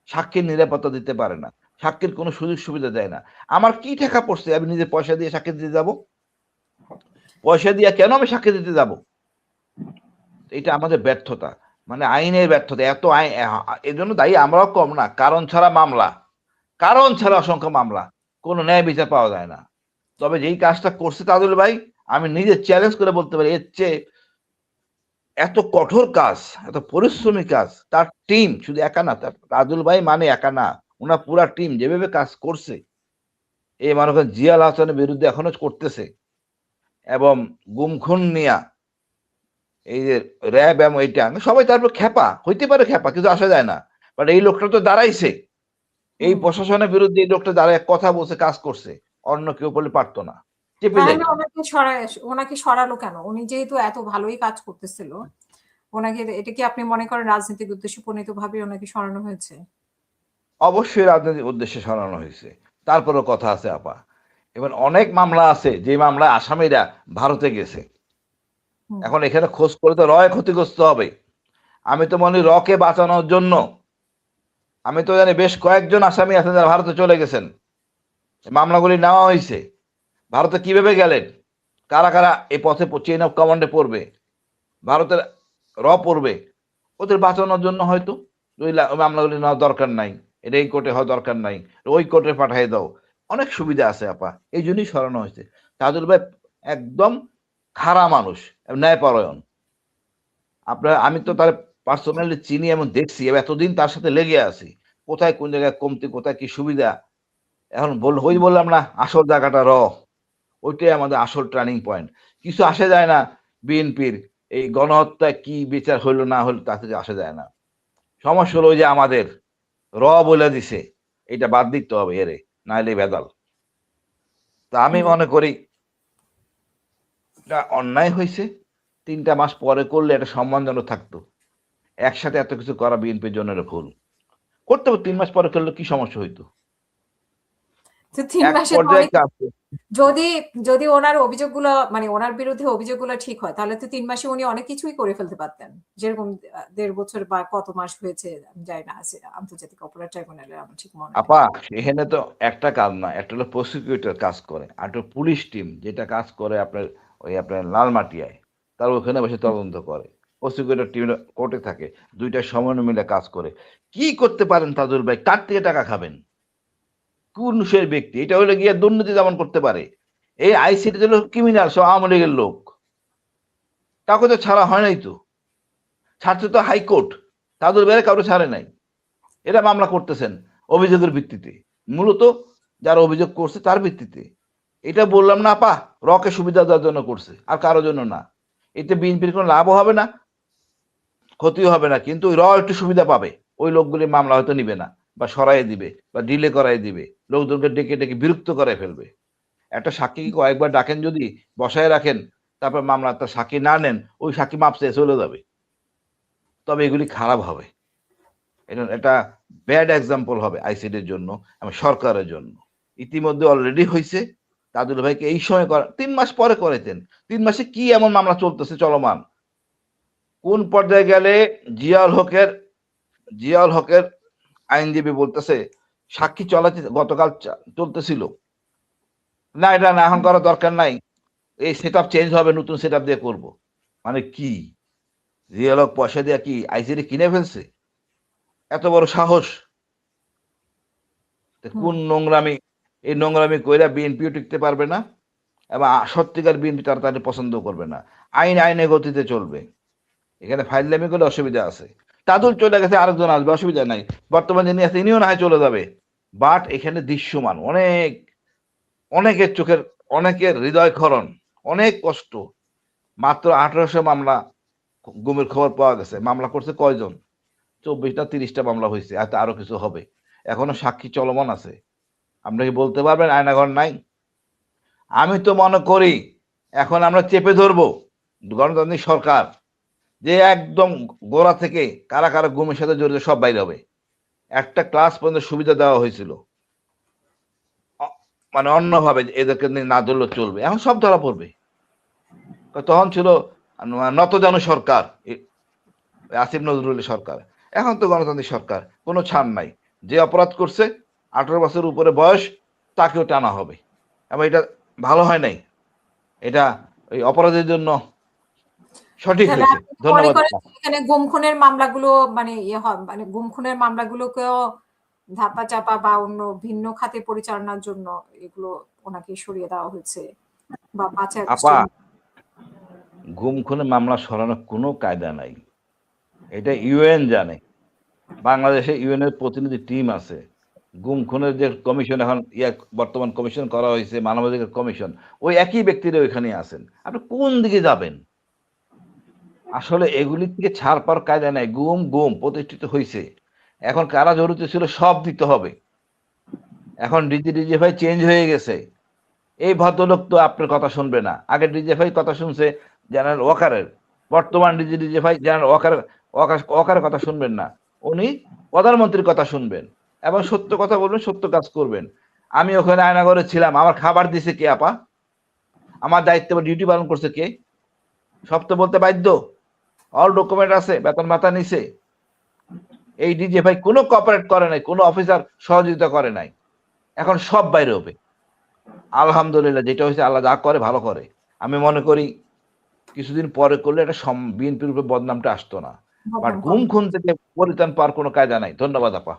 সাক্ষীর নিরাপত্তা দিতে পারে না, সাক্ষীর কোনো সুযোগ সুবিধা দেয় না। আমার কি ঠেকা পড়ছে আমি নিজে পয়সা দিয়ে সাক্ষী দিতে যাব? পয়সা দিয়ে কেন আমি সাক্ষী দিতে যাব? এটা আমাদের ব্যর্থতা, মানে আইনের ব্যর্থতা। এত আইন, এর জন্য দায়ী আমরাও কম না। কারণ ছাড়া মামলা, কারণ ছাড়া অসংখ্য মামলা, কোনো ন্যায় বিচার পাওয়া যায় না। তবে যেই কাজটা করছে তাজুল ভাই, আমি নিজে চ্যালেঞ্জ করে বলতে পারি এর চেয়ে এত কঠোর কাজ, এত পরিশ্রমী কাজ তার টিম, শুধু একা না, তাজুল ভাই মানে একা না, ওনার পুরা টিম যেভাবে কাজ করছে, এই মনে করেন জিয়াল হাসানের বিরুদ্ধে এখনো করতেছে, এবং গুম খুন নিয়া এই যে র্যাব এবং এইটা সবাই তারপর খেপা হইতে পারে, খেপা কিছু আসা যায় না, বাট এই লোকটা তো দাঁড়াইছে, এই প্রশাসনের বিরুদ্ধে এই লোকটা দাঁড়ায় কথা বলছে, কাজ করছে, অন্য কেউ বলে পারতো না, চেপে তাহলে যাইতো। ওনাকে সরালো কেন? উনি যেহেতু এত ভালোই কাজ করতেছিল, ওনাকে, এটা কি আপনি মনে করেন রাজনৈতিক উদ্দেশ্য প্রণীত ভাবে ওনাকে সরানো হয়েছে? অবশ্যই রাজনৈতিক উদ্দেশ্যে সরানো হয়েছে, তারপরেও কথা আছে আপা। এবার অনেক মামলা আছে যে মামলায় আসামিরা ভারতে গেছে, এখন এখানে খোঁজ করে তো রয় ক্ষতিগ্রস্ত হবে। আমি তো মনে রকে বাঁচানোর জন্য, আমি তো জানি বেশ কয়েকজন আসামি আছেন যারা ভারতে চলে গেছেন, মামলাগুলি নেওয়া হয়েছে। ভারতে কিভাবে গেলেন, কারা কারা এই পথে চেইন অফ কমান্ডে পড়বে, ভারতের পড়বে, ওদের বাঁচানোর জন্য হয়তো ওই মামলাগুলি নেওয়ার দরকার নাই, এটা এই কোর্টে হওয়া দরকার নাই, ওই কোর্টে পাঠিয়ে দাও, অনেক সুবিধা আছে আপা, এই জন্যই সরানো হয়েছে। তাজুল ভাই একদম খারাপ মানুষ, ন্যায়পরায়ণ। আপনার, আমি তো তার পার্সোনালি চিনি এবং দেখছি, এতদিন তার সাথে লেগে আছি, কোথায় কোন জায়গায় কমতি, কোথায় কি সুবিধা। এখন ওই বললাম না, আসল জায়গাটা ওইটাই আমাদের আসল টার্নিং পয়েন্ট। কিছু আসা যায় না বিএনপির এই গণহত্যা কি বিচার হইলো না হইলো তা থেকে আসা যায় না। সমস্যা হলো ওই যে আমাদের বলে দিছে, এটা বাদ দিতে হবে এরে, নাইলে ভেদাল। তা আমি মনে করি এটা অন্যায় হয়েছে, 3টা মাস পরে করলে এটা সম্মানজনক থাকতো। একসাথে এত কিছু করা বিএনপির জন্য ভুল, করতে হবে 3 মাস পরে করলে কি সমস্যা হইতো? এক পর্যায়ে যদি যদি ওনার অভিযোগগুলো, মানে ওনার বিরুদ্ধে অভিযোগগুলো ঠিক হয়, তাহলে তো 3 মাসে উনি অনেক কিছুই করে ফেলতে পারতেন। যেরকম 1.5 বছর বা কত মাস হয়েছে যায় না, আছে আন্তর্জাতিক অপরাধ ট্রাইব্যুনালে, আমার ঠিক মনে নেই। আপা এখানে তো একটা কাজ না, একটা হলো প্রসিকিউটর কাজ করে, আর একটা পুলিশ টিম যেটা কাজ করে আপনার ওই আপনার লালমাটিয়ায়, তার ওখানে বসে তদন্ত করে, প্রসিকিউটর টিম কোর্টে থাকে, দুইটা সমন্বয় মিলে কাজ করে। কি করতে পারেন তাজুল ভাই, কার থেকে টাকা খাবেন, কোন সেই ব্যক্তি, এটা হলে গিয়ে দুর্নীতি দমন করতে পারে। এই আইসিটি হলো ক্রিমিনাল, সব আওয়ামী লীগের লোক, কাউকে তো ছাড়া হয় নাই, তো ছাড়ছে তো হাইকোর্ট, তাজুল ভাই কাউকে ছাড়ে নাই, এরা মামলা করতেছেন অভিযোগের ভিত্তিতে, মূলত যারা অভিযোগ করছে তার ভিত্তিতে। এটা বললাম না আপা, রকে সুবিধা দেওয়ার জন্য করছে, আর কারোর জন্য না। এতে বিএনপির কোনো লাভও হবে না, ক্ষতিও হবে না, কিন্তু একটু সুবিধা পাবে, ওই লোকগুলি মামলা হয়তো নিবে না, বা সরাই দিবে, বা ডিলে করাই দিবে, লোকজনকে ডেকে ডেকে বিরক্ত করাই ফেলবে। একটা সাক্ষীকে কয়েকবার ডাকেন যদি, বসায় রাখেন, তারপর মামলা তার সাক্ষী না নেন, ওই সাক্ষী মাপ চেয়ে চলে যাবে। তবে এগুলি খারাপ হবে, এটা ব্যাড এক্সাম্পল হবে আইসিডির জন্য এবং সরকারের জন্য। ইতিমধ্যে অলরেডি হয়েছে, তাজুল ভাইকে এই সময় 3 মাস পরে করেছেন, 3 মাসে কি এমন মামলা চলতেছে চলমান, কোন পর্যায়ে গেলে জিয়াউল হকের আইনজীবী বলতেছে সাক্ষী গতকাল চলতেছিল, না এটা না এখন করার দরকার নাই, এই সেট চেঞ্জ হবে, নতুন সেট দিয়ে করব। মানে কি, জিয়াউল হক পয়সা দিয়ে কি আইসিডি কিনে ফেলছে? এত বড় সাহস! কোন নোংরামি, এই নোংরামি কইরা বিএনপিও টিকতে পারবে না, এবং সত্যিকার বিএনপি তাড়াতাড়ি পছন্দ করবে না। আইনে গতিতে চলবে, এখানে ফাইজলামি করলে অসুবিধা আছে। তাদুল চলে গেছে, আরেকজন আসবে, অসুবিধা নাই, বর্তমানে যিনি আছে ইনিও না হয় চলে যাবে, বাট এখানে দৃশ্যমান অনেকের চোখের, অনেকের হৃদয় ক্ষরণ, অনেক কষ্ট। মাত্র 1800 মামলা গুমের খবর পাওয়া গেছে, মামলা করছে কয়জন? 24টা 30টা মামলা হয়েছে, আরো কিছু হবে, এখনো সাক্ষী চলমান আছে। আপনি কি বলতে পারবেন আয়নাঘর নাই? আমি তো মনে করি এখন আমরা চেপে ধরবো গণতান্ত্রিক সরকার, যে একদম গোড়া থেকে কারা কারা গুমের সাথে জড়িত সব বাইরে হবে। একটা ক্লাস পর্যন্ত সুবিধা দেওয়া হয়েছিল, মানে অন্যভাবে এদেরকে না ধরলেও চলবে, এখন সব ধরা পড়বে। তখন ছিল নতজানু সরকার, আসিফ নজরুলের সরকার, এখন তো গণতান্ত্রিক সরকার, কোনো ছাড় নাই। যে অপরাধ করছে 18 বছর উপরে বয়স তাকেও টানা হবে, এবং এটা ভালো হয় নাই, এটা ওই অপরাধের জন্য সঠিক তাহলে হয়েছে। আপনি কি মনে ধন্যবাদ করেন আপা। যে এখানে গুম খুনের মামলাগুলো মানে ইয়ে হয়, মানে গুম খুনের মামলাগুলোকেও ধাপা চাপা বা অন্য ভিন্ন খাতে পরিচালনার জন্য এগুলো ওনাকে সরিয়ে দেওয়া হয়েছে বা 5ই আপা, আগস্টের গুম খুনের মামলা সরানোর কোনো কায়দা নাই, এটা ইউএন জানে। বাংলাদেশে ইউএন এর প্রতিনিধি টিম আছে। গুম খুনের যে কমিশন এখন বর্তমান কমিশন করা হয়েছে, মানবাধিকার কমিশন, ওই একই ব্যক্তিরা ওইখানে আছেন। আপনি কোন দিকে যাবেন? আসলে এগুলি থেকে ছাড় পাওয়ার কায়দা নাই। গুম গুম প্রতিষ্ঠিত হইছে। এখন কারা জড়িত ছিল সব দিতে হবে। এখন ডিজিএফআই চেঞ্জ হয়ে গেছে। এই ভদ্রলোক তো আপনার কথা শুনবে না। আগে ডিজিএফআই কথা শুনছে জেনারেল ওয়াকারের। বর্তমান ডিজিএফআই জেনারেল ওয়াকারের কথা শুনবেন না। উনি প্রধানমন্ত্রীর কথা শুনবেন এবং সত্য কথা বলবেন, সত্য কাজ করবেন। আমি ওখানে আয়নাঘরে ছিলাম। আমার খাবার দিছে কে আপা? আমার দায়িত্ব বা ডিউটি পালন করছে কে? সব তো বলতে বাধ্য। অল ডকুমেন্ট আছে, বেতন ভাতা নিছে। এই ডিজিএফআই কোনো কোঅপারেট করে নাই, কোনো অফিসার সহযোগিতা করে নাই। এখন সব বাইরে হবে। আলহামদুলিল্লাহ, যেটা হয়েছে আল্লাহ যা করে ভালো করে। আমি মনে করি কিছুদিন পরে করলে এটা বিএনপির উপর বদনামটা আসতো না। বাট বদনাম গুম কম। খুন থেকে পরিত্রাণ পাওয়ার কোনো কায়দা নাই। ধন্যবাদ আপা।